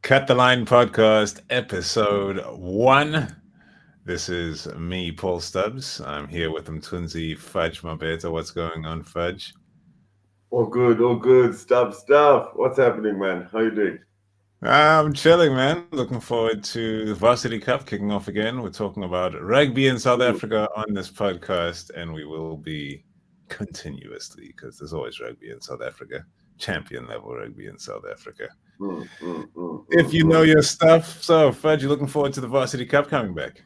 Cut the Line Podcast, episode 1. This is me, Paul Stubbs. I'm here with Mtunzi Fudge Mabeta. What's going on, Fudge? All good, all good. Stuff. What's happening, man? How you doing? I'm chilling, man. Looking forward to the Varsity Cup kicking off again. We're talking about rugby in South Africa on this podcast, and we will be continuously, because there's always rugby in South Africa, champion level rugby in South Africa. If you know your stuff. So, Fudge, you looking forward to the Varsity Cup coming back?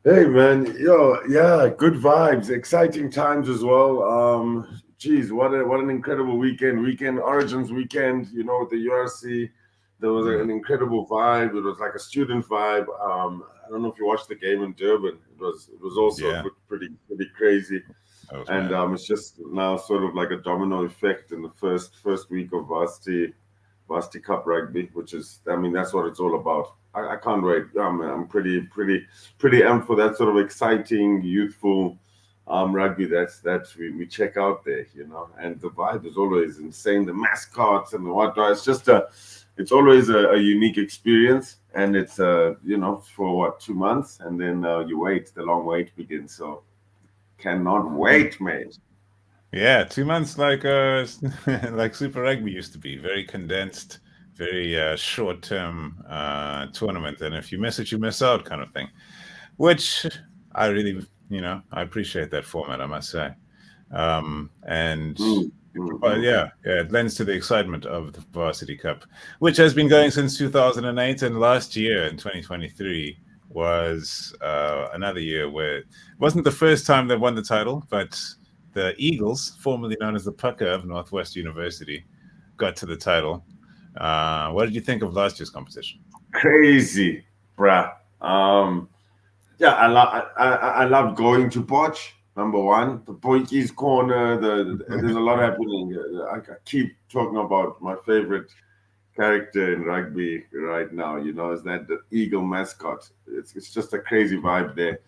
Hey, man. Yeah, good vibes. Exciting times as well. Geez, what an incredible weekend. Origins weekend, with the URC. There was an incredible vibe. It was like a student vibe. I don't know if you watched the game in Durban. It was also pretty crazy. And it's just now sort of like a domino effect in the first week of Varsity Cup rugby, which is, that's what it's all about. I can't wait. I'm pretty amped for that sort of exciting, youthful rugby that we check out there, and the vibe is always insane. The mascots and the whatnot. It's always a unique experience, and it's for 2 months, and then you wait. The long wait begins. So cannot wait, mate. Yeah, 2 months like like Super Rugby used to be. Very condensed, very short-term tournament. And if you miss it, you miss out kind of thing. Which I really, I appreciate that format, I must say. But it lends to the excitement of the Varsity Cup, which has been going since 2008. And last year, in 2023, was another year where it wasn't the first time they won the title, but the Eagles, formerly known as the Pucker of Northwest University, got to the title. What did you think of last year's competition? Crazy, bruh. I love going to Potch. Number one, the Boykies corner. There's a lot happening. I keep talking about my favorite character in rugby right now. Is that the Eagle mascot? It's just a crazy vibe there.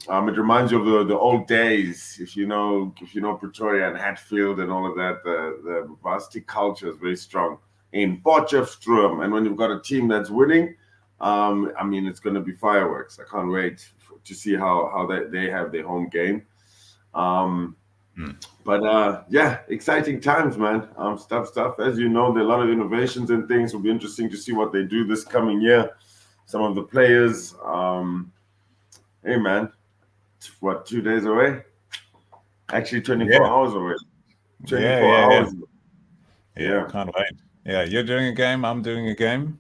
It reminds you of the old days. If you know Pretoria and Hatfield and all of that, the Varsity culture is very strong in Potchefstroom. And when you've got a team that's winning, it's going to be fireworks. I can't wait to see how they have their home game. But exciting times, man. Stuff. As you know, there are a lot of innovations and things. It'll be interesting to see what they do this coming year. Some of the players. Hey, man. 2 days away? Actually, 24 hours away. 24 hours. Yeah, can't wait. Yeah, you're doing a game. I'm doing a game.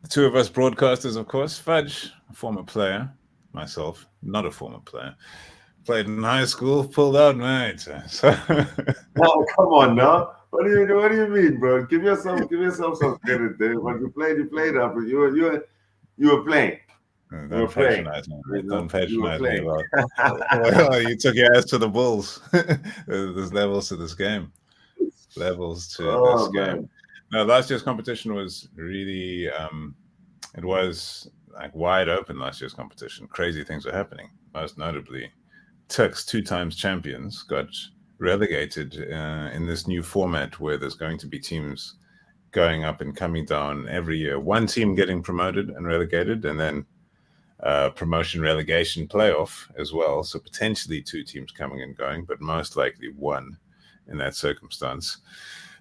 The two of us broadcasters, of course. Fudge, a former player. Myself, not a former player. Played in high school, pulled out, mate. So oh, come on now. What do you mean, bro? Give yourself some credit there. When you played up, you were playing. Don't patronize me. Don't patronize me about. Well, you took your ass to the Bulls. There's levels to this game. Levels to this game. No, last year's competition was really. It was like wide open. Last year's competition. Crazy things were happening. Most notably, Turks 2 times champions got relegated in this new format where there's going to be teams going up and coming down every year. One team getting promoted and relegated, and then promotion relegation playoff as well. So potentially 2 teams coming and going, but most likely 1 in that circumstance.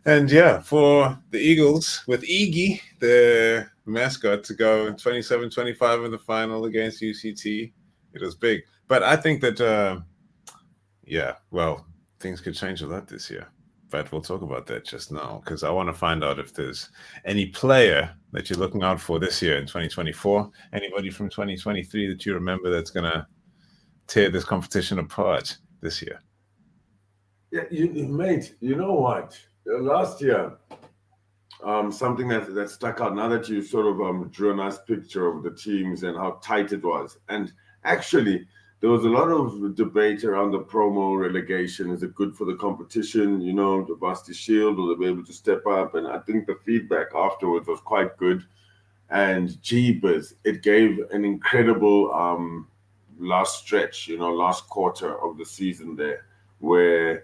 And for the Eagles, with Iggy, the mascot, to go 27-25 in the final against UCT, it was big. But I think that, things could change a lot this year. But we'll talk about that just now, because I want to find out if there's any player that you're looking out for this year in 2024. Anybody from 2023 that you remember that's going to tear this competition apart this year? Yeah, mate, you know what? Last year, something that stuck out, now that you sort of drew a nice picture of the teams and how tight it was. And actually, there was a lot of debate around the promo relegation. Is it good for the competition? The Varsity Shield, will they be able to step up? And I think the feedback afterwards was quite good. And jeebus, it gave an incredible last stretch, last quarter of the season there, where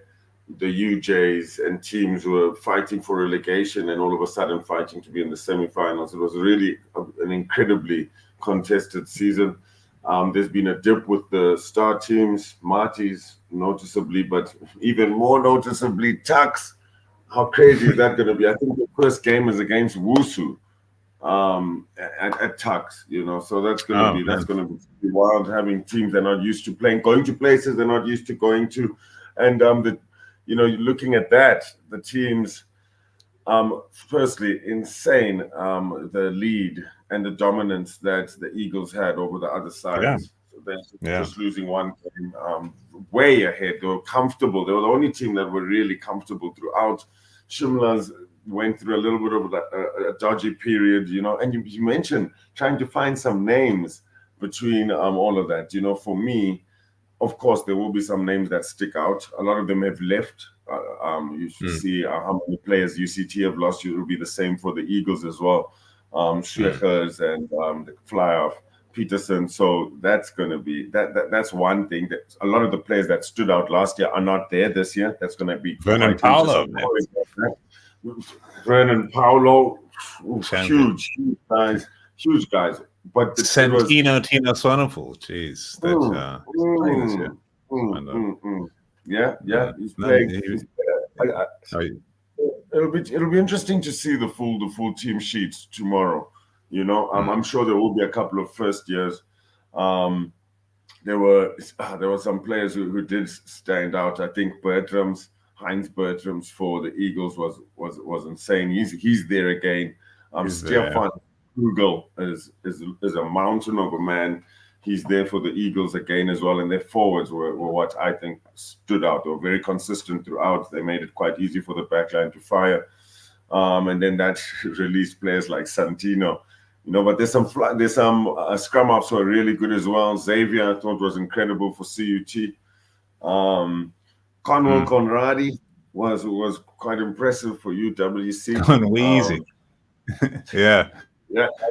the UJs and teams were fighting for relegation and all of a sudden fighting to be in the semi-finals. It was really an incredibly contested season. There's been a dip with the star teams, Marty's noticeably, but even more noticeably, Tucks. How crazy is that going to be? I think the first game is against Wusu at Tucks, so that's going to be wild, having teams they're not used to playing, going to places they're not used to going to. And looking at that, the teams, firstly, insane, the lead and the dominance that the Eagles had over the other sides. So they're just losing one game, way ahead. They were comfortable. They were the only team that were really comfortable throughout. Shimla's went through a little bit of a dodgy period, and you mentioned trying to find some names between all of that. For me, of course, there will be some names that stick out. A lot of them have left. You should see how many players UCT have lost. It will be the same for the Eagles as well. Schwechers and the fly-off Peterson. So that's going to be that's one thing. That a lot of the players that stood out last year are not there this year. That's going to be Vernon Paolo. Vernon Paolo, huge guys. But Santino Tino Sonopool, jeez, yeah. He's playing. It'll be interesting to see the full team sheets tomorrow. I'm sure there will be a couple of first years. There were some players who did stand out. I think Heinz Bertram's for the Eagles was insane. He's there again. Stefan Kugel is a mountain of a man. He's there for the Eagles again as well. And their forwards were what I think stood out. They were very consistent throughout. They made it quite easy for the backline to fire. And then that released players like Santino. But there's some scrum ups who are really good as well. Xavier I thought was incredible for CUT. Conwell Conradi was quite impressive for UWC. Conweezy. Yeah.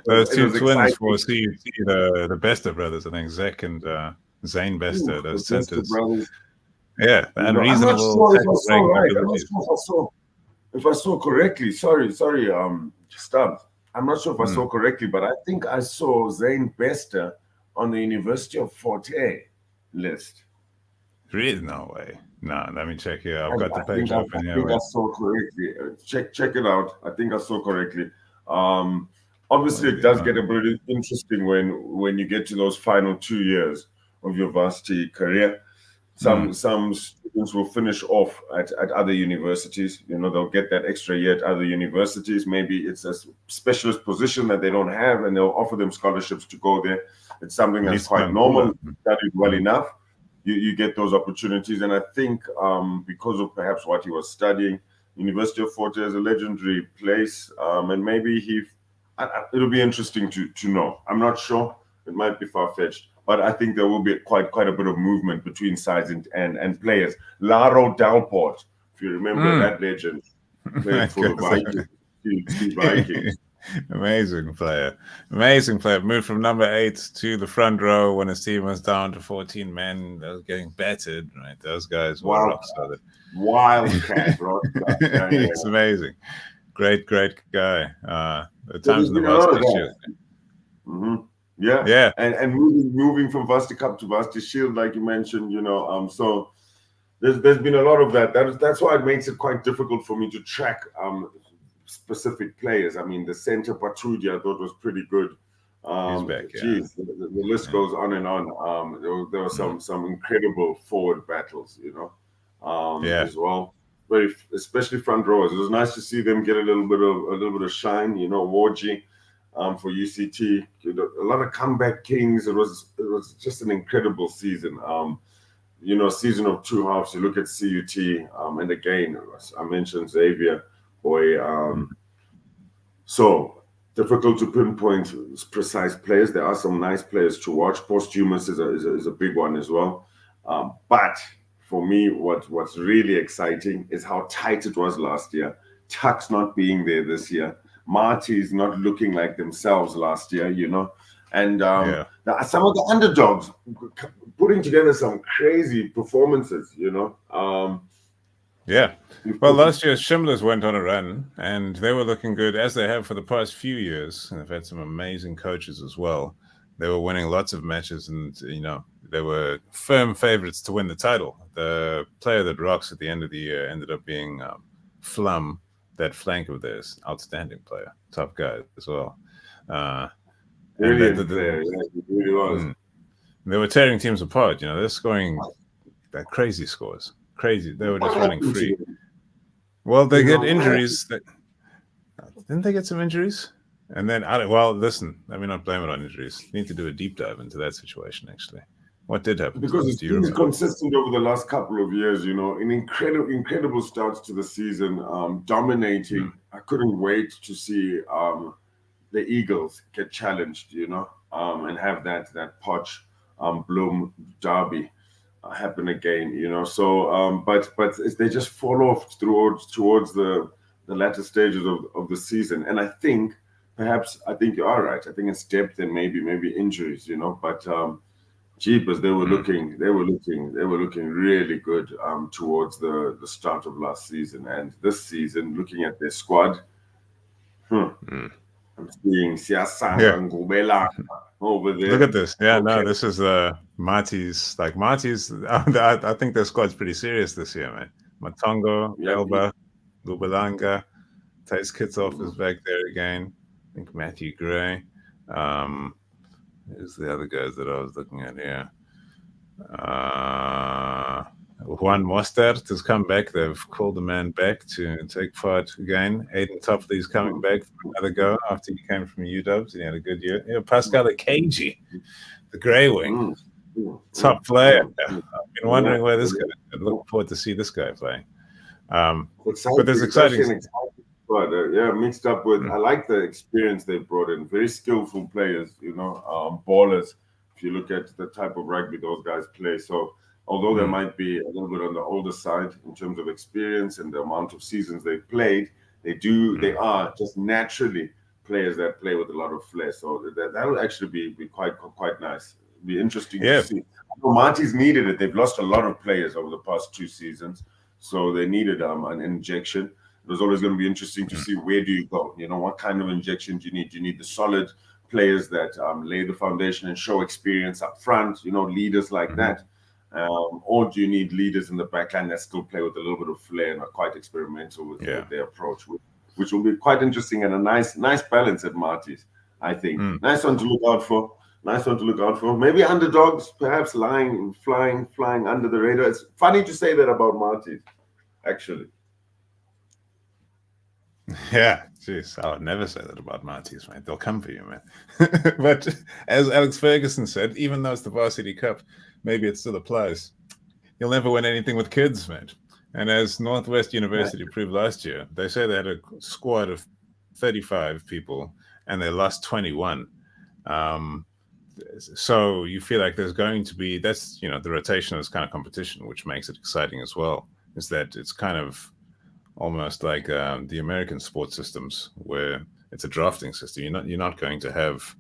Those two twins exciting. for CUT, the Bester brothers, I think, Zach and Zane Bester, those centers. Yeah, and reasonable. If I saw correctly, sorry, Stubbs. I'm not sure if I saw correctly, but I think I saw Zane Bester on the University of Forte list. Really? No way. No, let me check here. I've got the page open here. I think I saw correctly. Check it out. I think I saw correctly. Obviously, it does get a bit interesting when you get to those final 2 years of your varsity career. Some students will finish off at other universities. They'll get that extra year at other universities. Maybe it's a specialist position that they don't have, and they'll offer them scholarships to go there. It's something that's quite normal. Studied well enough, you get those opportunities. And I think because of perhaps what he was studying, University of Forte is a legendary place, and maybe it'll be interesting to know. I'm not sure. It might be far-fetched. But I think there will be quite a bit of movement between sides and players. Laro Dalport, if you remember that legend, played for the Vikings. Amazing player. Moved from number 8 to the front row when his team was down to 14 men. They was getting battered, right? Those guys were rock solid. Wildcat, bro. It's amazing. Great guy. The times in the varsity. Yeah. And moving from Varsity Cup to Varsity Shield, like you mentioned, so there's been a lot of that. That's why it makes it quite difficult for me to track specific players. I mean, the center Patrudia I thought was pretty good. He's back, geez, the list goes on and on. There were some incredible forward battles, as well. Especially front rowers. It was nice to see them get a little bit of shine. Warji. For UCT, a lot of comeback kings. It was just an incredible season. Season of two halves. You look at CUT, and again, I mentioned Xavier, so difficult to pinpoint precise players. There are some nice players to watch. Posthumous is a big one as well. But for me, what's really exciting is how tight it was last year. Tuck's not being there this year. Marty's not looking like themselves last year, and some of the underdogs putting together some crazy performances, Yeah. Well, last year, Shimlers went on a run, and they were looking good, as they have for the past few years. And they've had some amazing coaches as well. They were winning lots of matches, and, they were firm favorites to win the title. The player that rocks at the end of the year ended up being Flum, that flank of theirs. Outstanding player. Tough guy as well. Uh, and Brilliant player. Yeah, he really was. They were tearing teams apart. They're scoring crazy scores. Crazy. They were just running free. Well, they get injuries. Didn't they get some injuries? And then, listen, let me not blame it on injuries. You need to do a deep dive into that situation, actually. What did happen? Because it's been consistent over the last couple of years, in incredible starts to the season, dominating. I couldn't wait to see the Eagles get challenged, and have that Poch Bloom derby happen again, So, but they just fall off towards the latter stages of the season, and I think you are right. I think it's depth and maybe injuries, but. Jeepers, they were looking really good towards the start of last season, and this season, looking at their squad, I'm seeing Siasanga Ngubela over there. Look at this. Yeah, okay. No, this is Marty's. I think their squad's pretty serious this year, man. Matongo, Elba, Ngubelanga, Thijs Kitsoff is back there again. I think Matthew Gray. Who's the other guys that I was looking at here? Juan Mostert has come back. They've called the man back to take part again. Aiden Topley's coming back for another go after he came from UWs. He had a good year. Pascal Akeji, the grey wing, top player. I've been wondering where this guy is. Looking forward to see this guy playing. But there's exciting. But mixed up with, I like the experience they brought in. Very skillful players, ballers. If you look at the type of rugby those guys play. So although they might be a little bit on the older side in terms of experience and the amount of seasons they've played, they are just naturally players that play with a lot of flair. So that'll actually be quite nice. It'll be interesting to see. Marty's needed it. They've lost a lot of players over the past 2 seasons. So they needed an injection. It was always going to be interesting to see where do you go. What kind of injection do you need? Do you need the solid players that lay the foundation and show experience up front, leaders like that? Or do you need leaders in the backline that still play with a little bit of flair and are quite experimental with their approach, which will be quite interesting and a nice balance at Marty's, I think. Nice one to look out for. Maybe underdogs, perhaps flying under the radar. It's funny to say that about Marty's, actually. Yeah, jeez, I would never say that about Marty's, man. They'll come for you, man. But as Alex Ferguson said, even though it's the Varsity Cup, maybe it still applies. You'll never win anything with kids, man. And as Northwest University proved last year, they say they had a squad of 35 people and they lost 21. So you feel like there's going to be, that's, the rotation of this kind of competition, which makes it exciting as well, is that it's kind of almost like the American sports systems where it's a drafting system. You're not going to have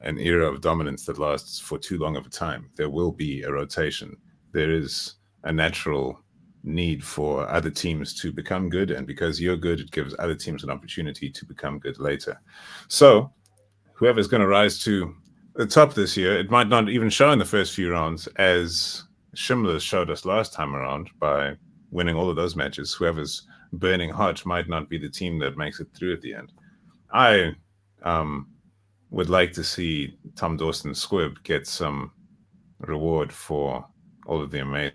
an era of dominance that lasts for too long of a time. There will be a rotation. There is a natural need for other teams to become good, and because you're good, it gives other teams an opportunity to become good later. So whoever's going to rise to the top this year, it might not even show in the first few rounds, as Shimlers showed us last time around by winning all of those matches. Whoever's burning hot might not be the team that makes it through at the end. I would like to see Tom Dawson Squibb get some reward for all of the amazing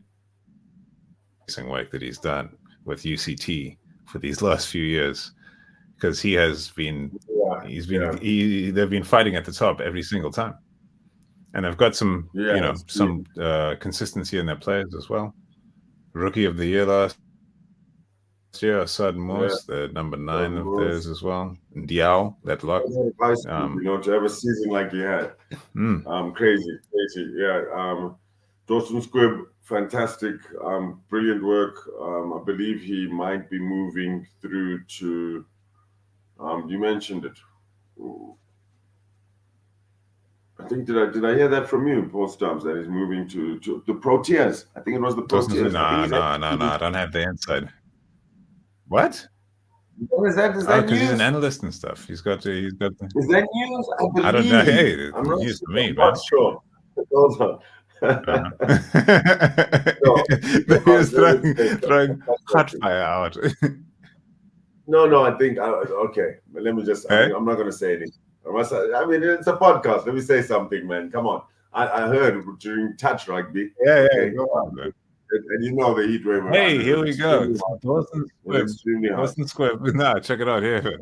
work that he's done with UCT for these last few years, because he has been they've been fighting at the top every single time, and they've got some some consistency in their players as well. Rookie of the year last year, Assad Morse, the number 9 of theirs as well. Diao, that lock. To have a season like he had. Crazy. Yeah. Dawson Squibb, fantastic, brilliant work. I believe he might be moving through to, you mentioned it. I think did I hear that from you, Paul Stubbs, that he's moving to the Proteas? I think it was the Proteas. No. I don't have the inside. What? Is that because news? he's an analyst and stuff. He's got. Is that news? I don't know. Hey, it's news to me, I'm man. not sure. Hold on. He's throwing hot fire out. No, I think okay. Let me just. I'm not going to say anything. I mean, it's a podcast. Let me say something, man. Come on. I heard during touch rugby. Yeah, okay, go on, man. And you know the heat wave. Hey, here we go. Dawson Squibb. No, check it out here.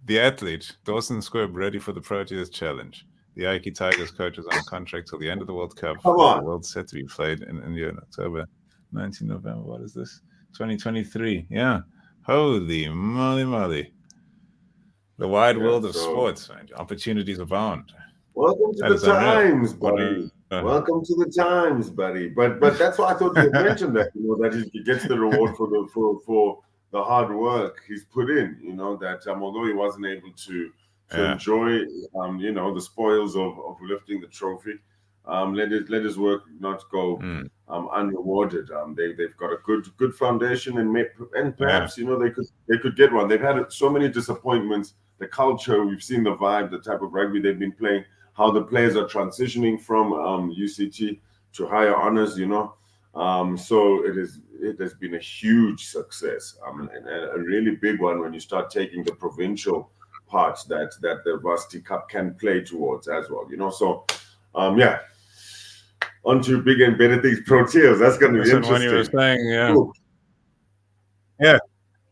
The athlete, Dawson Squibb, ready for the Proteas challenge. The Ike Tigers coach is on contract till the end of the World Cup. Come on. The World's set to be played in India in October. 19 November. What is this? 2023. Yeah. Holy moly. The wide world of sports, man. Opportunities abound. Welcome to the times, buddy. Welcome to the times, buddy. But that's why I thought you mentioned that, that he gets the reward for the hard work he's put in. That although he wasn't able to enjoy, the spoils of lifting the trophy, let his work not go unrewarded. They've got a good foundation, and perhaps they could get one. They've had so many disappointments. The culture, we've seen the vibe, the type of rugby they've been playing, how the players are transitioning from UCT to higher honors. So it has been a huge success, and a really big one when you start taking the provincial parts that the Varsity Cup can play towards as well. So on to big and better things, Proteas. That's going to be interesting. When you were saying, yeah,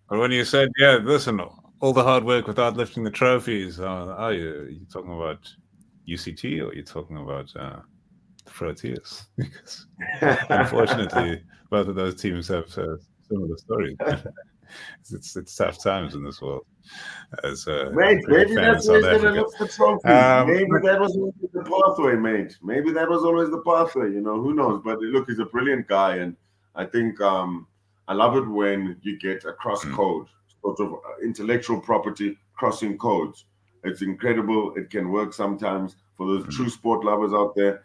but when you said, listen, all the hard work without lifting the trophies, are you talking about UCT or are you talking about the Proteas? Because unfortunately, both of those teams have similar stories. It's tough times in this world. As maybe that's where he's going to lift the trophy. Maybe that was always the pathway, mate. Maybe that was always the pathway. Who knows? But look, he's a brilliant guy, and I think I love it when you get a cross code, sort of intellectual property crossing codes. It's incredible. It can work sometimes for those true sport lovers out there.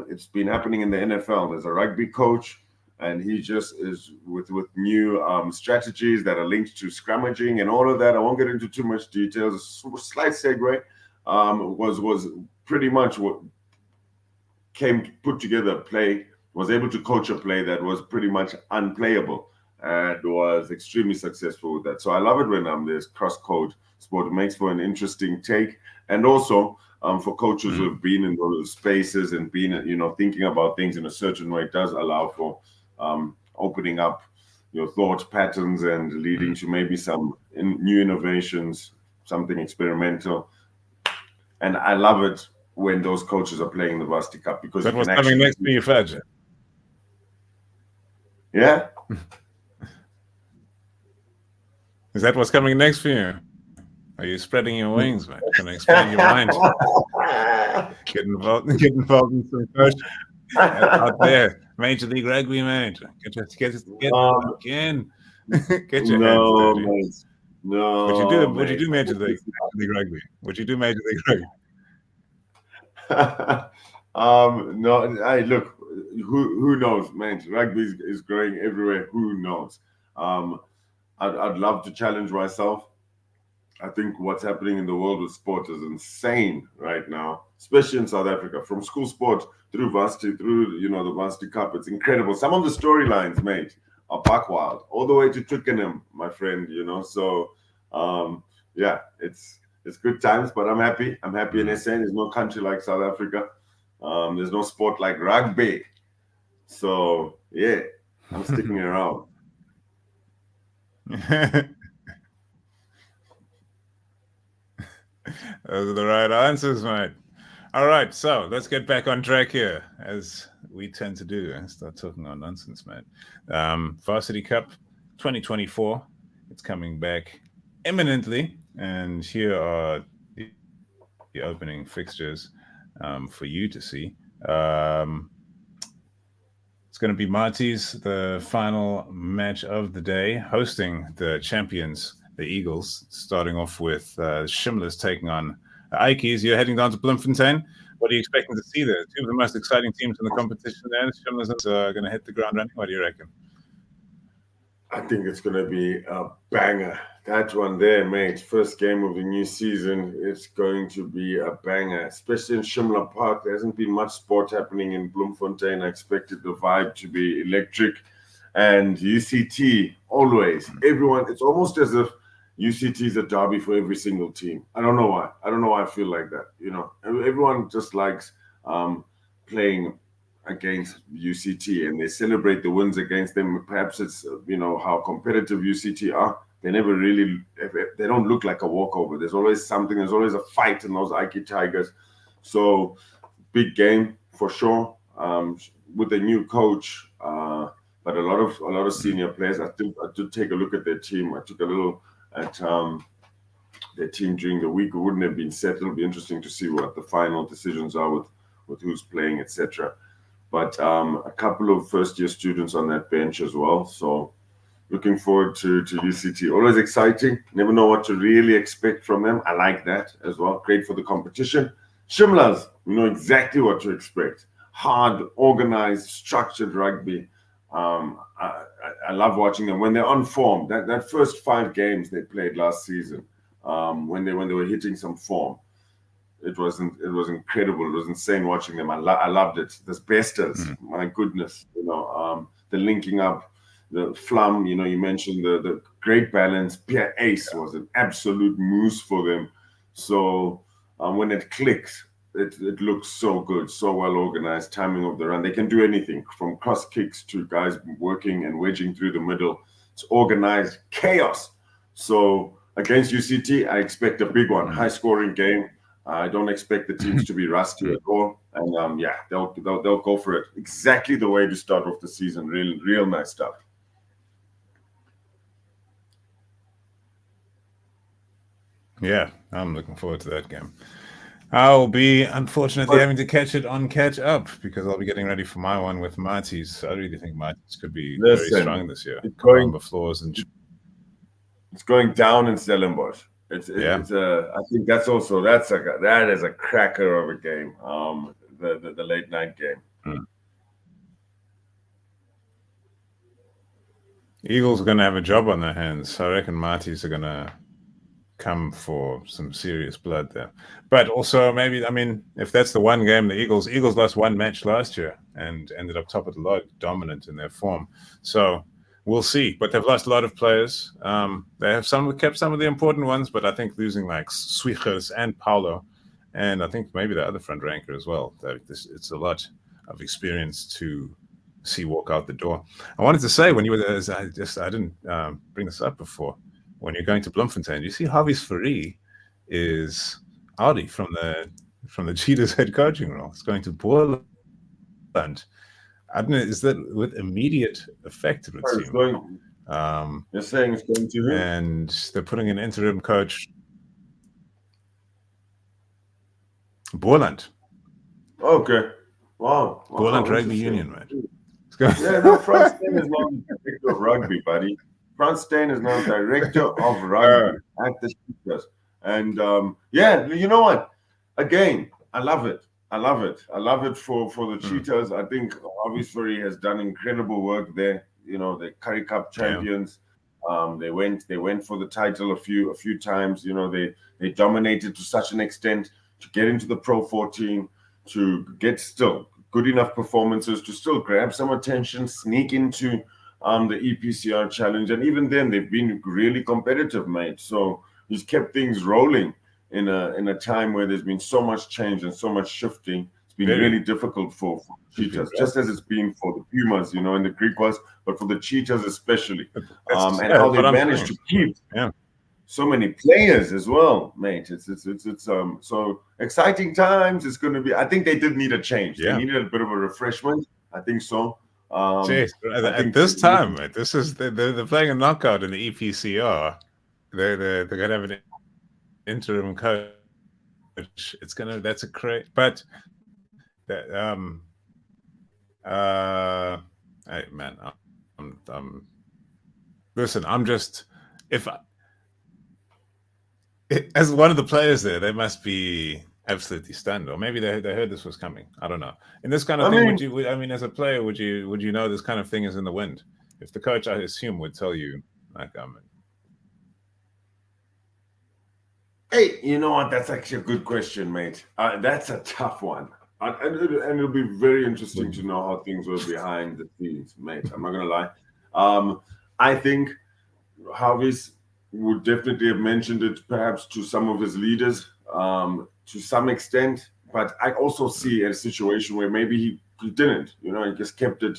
It's been happening in the NFL. There's a rugby coach, and he just is with new strategies that are linked to scrummaging and all of that. I won't get into too much details. A slight segue was pretty much what put together a play, was able to coach a play that was pretty much unplayable and was extremely successful with that. So I love it when there's cross-code sport. It makes for an interesting take. And also for coaches who have been in those spaces and been, thinking about things in a certain way, it does allow for opening up your thought patterns and leading to maybe some new innovations, something experimental. And I love it when those coaches are playing the Varsity Cup, because that was coming next to you, Fadja. Yeah. Is that what's coming next for you? Are you spreading your wings, man? Can I expand your mind? Get involved in some coaching out there. Major League Rugby, man. Get in. Get your hands dirty. Mate. No. Would you do Major League Rugby? Would you do Major League Rugby? No. Look. Who knows, man? Rugby is growing everywhere. Who knows? I'd love to challenge myself. I think what's happening in the world with sport is insane right now, especially in South Africa. From school sport through varsity, through the Varsity Cup, it's incredible. Some of the storylines, mate, are buck wild, all the way to Twickenham, my friend. So it's good times. But I'm happy. I'm happy in SA. There's no country like South Africa. There's no sport like rugby. So yeah, I'm sticking around. Those are the right answers, mate. All right, so let's get back on track here, as we tend to do, and start talking on nonsense, mate. Varsity Cup 2024, it's coming back imminently, and here are the opening fixtures for you to see. It's going to be Marty's, the final match of the day, hosting the champions, the Eagles, starting off with Shimlers taking on Ikeys. You're heading down to Bloemfontein. what are you expecting to see there? Two of the most exciting teams in the competition there. Shimla's going to hit the ground running. What do you reckon? I think it's going to be a banger. That one there, mate. First game of the new season. It's going to be a banger, especially in Shimla Park. There hasn't been much sport happening in Bloemfontein. I expected the vibe to be electric. And UCT, always. Everyone, it's almost as if UCT is a derby for every single team. I don't know why. I don't know why I feel like that. Everyone just likes playing against UCT, and they celebrate the wins against them. Perhaps it's how competitive UCT are. They never really, they don't look like a walkover. There's always something. There's always a fight in those Ike Tigers. So big game for sure. With a new coach, but a lot of senior players. I did take a look at their team. I took a little at their team during the week. It wouldn't have been set. It'll be interesting to see what the final decisions are with who's playing, etc. But a couple of first-year students on that bench as well. So looking forward to UCT. Always exciting. Never know what to really expect from them. I like that as well. Great for the competition. Shimla's, we know exactly what to expect. Hard, organized, structured rugby. I love watching them when they're on form. That first 5 games they played last season, when they were hitting some form. It was incredible. It was insane watching them. I loved it. The besters, my goodness. The linking up, the flum. You mentioned the great balance. Pierre Ace was an absolute moose for them. So when it clicks, it looks so good, so well organized. Timing of the run, they can do anything from cross kicks to guys working and wedging through the middle. It's organized chaos. So against UCT, I expect a big one, high scoring game. I don't expect the teams to be rusty at all, and they'll go for it exactly the way to start off the season. Real nice stuff. Yeah, I'm looking forward to that game. I'll be unfortunately having to catch it on catch up because I'll be getting ready for my one with Marty's. I really think Marty's could be very strong this year. It's going down in Stellenbosch. I think that is a cracker of a game. The late night game. Eagles are going to have a job on their hands. I reckon Marty's are going to come for some serious blood there. But also maybe, if that's the one game, the Eagles lost one match last year and ended up top of the log, dominant in their form. So we'll see. But they've lost a lot of players. They have kept some of the important ones, but I think losing like Swichers and Paulo, and I think maybe the other front ranker as well. It's a lot of experience to see walk out the door. I wanted to say when you were there, I didn't bring this up before. When you're going to Bloemfontein, you see Harvey's Fourie is Audi from the Cheetahs head coaching role. It's going to Boerland. I don't know, is that with immediate effect? It would seem. You're saying it's going to him? And they're putting an interim coach. Boerland. Okay. Wow. Boerland Rugby Union, man. Frans Steyn is now director of rugby, buddy. Frans Steyn is now director of rugby at the Cheetahs. And you know what? Again, I love it. I love it for the Cheetahs. I think obviously has done incredible work there. The Currie Cup champions. They went for the title a few times. They dominated to such an extent to get into the Pro 14, to get still good enough performances to still grab some attention, sneak into the EPCR challenge, and even then they've been really competitive, mate. So he's kept things rolling in a time where there's been so much change and so much shifting. It's been really difficult for Cheetahs, just as it's been for the Pumas, in the Greek was, but for the Cheetahs especially, and how they managed to keep so many players as well, mate. It's so exciting times. It's going to be. I think they did need a change. They needed a bit of a refreshment. I think so. At this time, mate, they're playing a knockout in the EPCR. They're going to have an interim coach. That's a great. But hey man, listen. I'm just as one of the players there, they must be absolutely stunned, or maybe they heard this was coming. I don't know. In this kind of thing, as a player, would you know this kind of thing is in the wind? If the coach, I assume, would tell you, like, hey, you know what? That's actually a good question, mate. That's a tough one. And it'll be very interesting to know how things were behind the scenes, mate. I'm not going to lie. I think Harvey's would definitely have mentioned it perhaps to some of his leaders to some extent. But I also see a situation where maybe he didn't. You know, he just kept it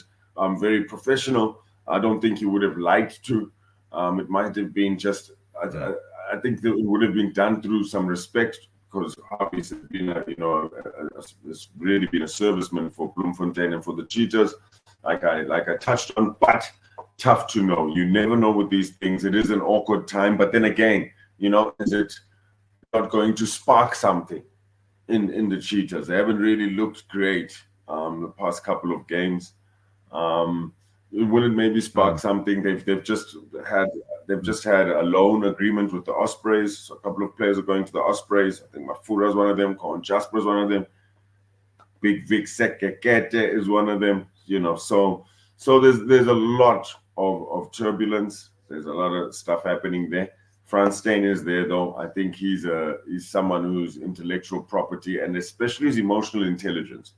very professional. I don't think he would have liked to. It might have been just, I think that it would have been done through some respect because Harvey's been, has really been a serviceman for Bloemfontein and for the Cheetahs, like I touched on. But tough to know. You never know with these things. It is an awkward time, but then again, you know, is it not going to spark something in the Cheetahs? They haven't really looked great the past couple of games. Will it maybe spark something? They've just had a loan agreement with the Ospreys. So a couple of players are going to the Ospreys. I think Mafura is one of them. Colin Jasper is one of them. Big Vic Sekekete is one of them. You know, so there's a lot of turbulence. There's a lot of stuff happening there. Frans Steyn is there, though. I think he's someone whose intellectual property and especially his emotional intelligence,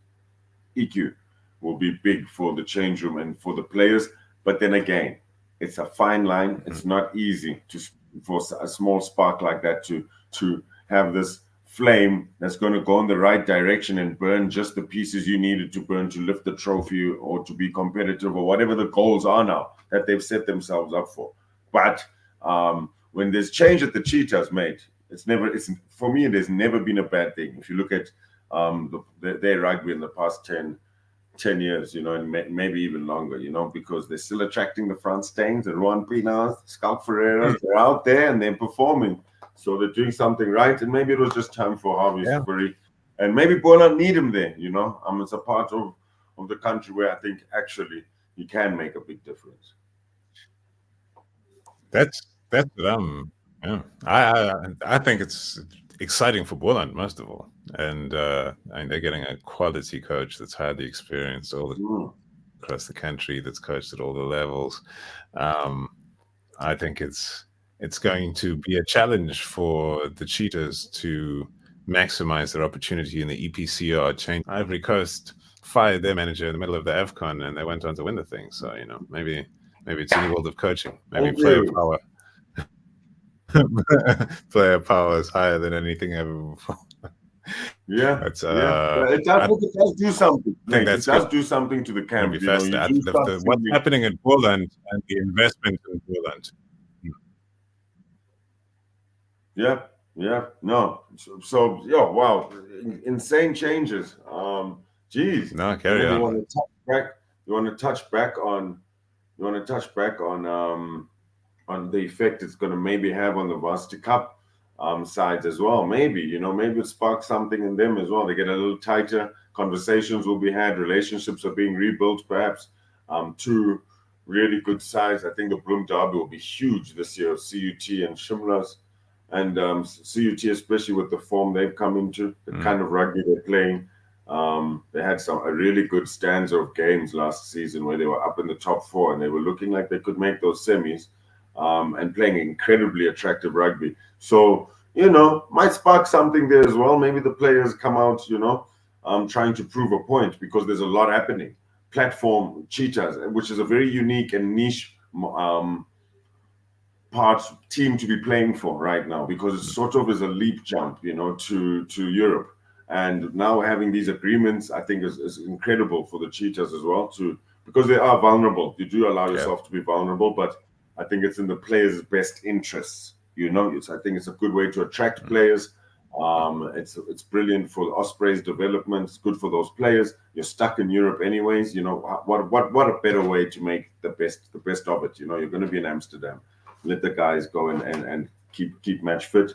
EQ, will be big for the change room and for the players. But then again, it's a fine line. It's not easy for a small spark like that to have this flame that's going to go in the right direction and burn just the pieces you needed to burn to lift the trophy or to be competitive or whatever the goals are now that they've set themselves up for. But when there's change at the Cheetahs, mate, for me, there's never been a bad thing. If you look at their rugby in the past 10 years, you know, and maybe even longer, you know, because they're still attracting the Frans Steyns and Juan Pinas, Schalk Ferreira. They're out there and they're performing. So they're doing something right. And maybe it was just time for Harvey Safari. And maybe Boland need him there, you know. It's a part of the country where I think actually he can make a big difference. That's yeah. I think it's exciting for Boland most of all, and they're getting a quality coach that's had the experience across the country, that's coached at all the levels. I think it's going to be a challenge for the Cheetahs to maximize their opportunity in the EPCR change. Ivory Coast fired their manager in the middle of the AFCON, and they went on to win the thing. So you know, maybe it's in the world of coaching. Maybe player power. Player power is higher than anything ever before. Yeah, it does do something. It does do something to the camp. What's happening in Boland and the investment in Boland. No. So wow, insane changes. Geez. No, carry on. You want to touch back on the effect it's going to maybe have on the Varsity Cup sides as well. Maybe it sparks something in them as well. They get a little tighter. Conversations will be had. Relationships are being rebuilt. Perhaps two really good sides. I think the Bloem Derby will be huge this year. CUT and Shimlas, and CUT especially with the form they've come into, the kind of rugby they're playing. They had a really good stanza of games last season where they were up in the top 4 and they were looking like they could make those semis. And playing incredibly attractive rugby. So, might spark something there as well. Maybe the players come out, trying to prove a point because there's a lot happening. Platform Cheetahs, which is a very unique and niche team to be playing for right now because it sort of is a leap jump, to Europe. And now having these agreements, I think is incredible for the Cheetahs as well because they are vulnerable. You do allow yourself to be vulnerable, but I think it's in the players' best interests. I think it's a good way to attract players. It's brilliant for the Ospreys' development. It's good for those players. You're stuck in Europe anyways. What a better way to make the best of it. You're going to be in Amsterdam. Let the guys go and keep match fit.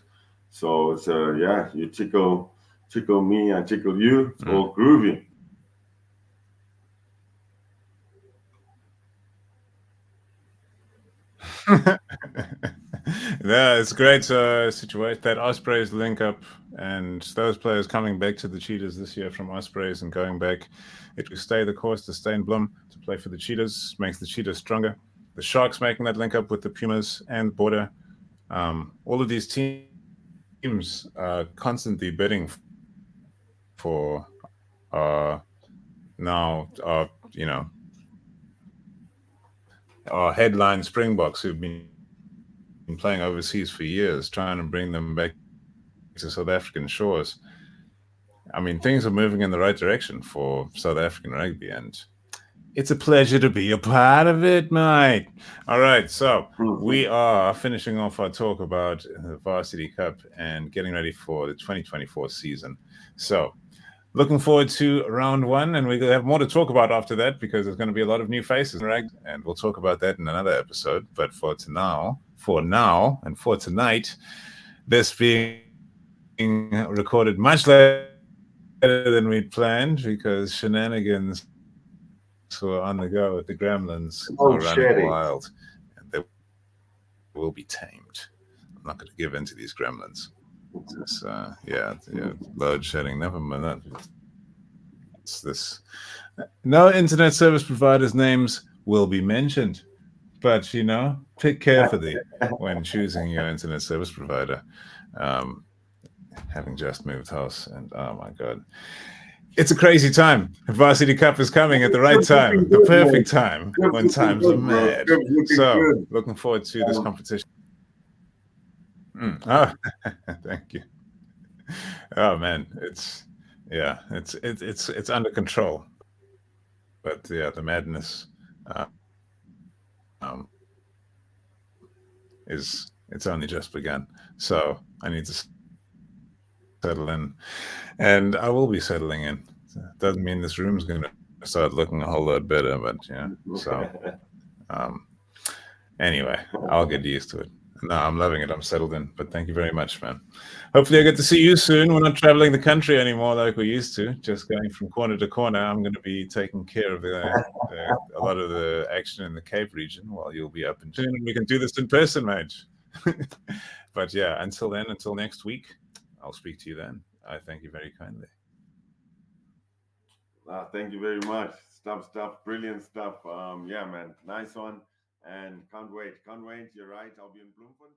So it's you tickle me, I tickle you. It's all groovy. Yeah, it's a great situation. That Ospreys link up and those players coming back to the Cheetahs this year from Ospreys and going back. It will stay the course to stay in Bloem to play for the Cheetahs, makes the Cheetahs stronger. The Sharks making that link up with the Pumas and Border. All of these teams are constantly bidding for now, our headline Springboks who've been playing overseas for years, trying to bring them back to South African shores. I mean, things are moving in the right direction for South African rugby, and it's a pleasure to be a part of it, mate. All right, so we are finishing off our talk about the Varsity Cup and getting ready for the 2024 season. So looking forward to round one, and we're going to have more to talk about after that because there's going to be a lot of new faces, right? And we'll talk about that in another episode. But for now, and for tonight, this being recorded much later than we'd planned because shenanigans were on the go with the gremlins are running wild, and they will be tamed. I'm not going to give in to these gremlins. It's, load shedding. Never mind that. It's this. No internet service providers' names will be mentioned, but pick carefully when choosing your internet service provider. Having just moved house, and oh my god, it's a crazy time. The Varsity Cup is coming at the right time, the perfect time when times are mad. So, looking forward to this competition. Oh, thank you. Oh man, it's under control, but yeah, the madness it's only just begun. So I need to settle in, and I will be settling in. Doesn't mean this room's going to start looking a whole lot better, but yeah. So anyway, I'll get used to it. No, I'm loving it. I'm settled in. But thank you very much, man. Hopefully I get to see you soon. We're not traveling the country anymore like we used to, just going from corner to corner. I'm going to be taking care of a lot of the action in the Cape region while you'll be up in June. We can do this in person, mate. But yeah, until then, until next week, I'll speak to you then. I thank you very kindly. Thank you very much. Stuff, brilliant stuff. Yeah, man. Nice one. And can't wait. You're right. I'll be in Bloemfontein.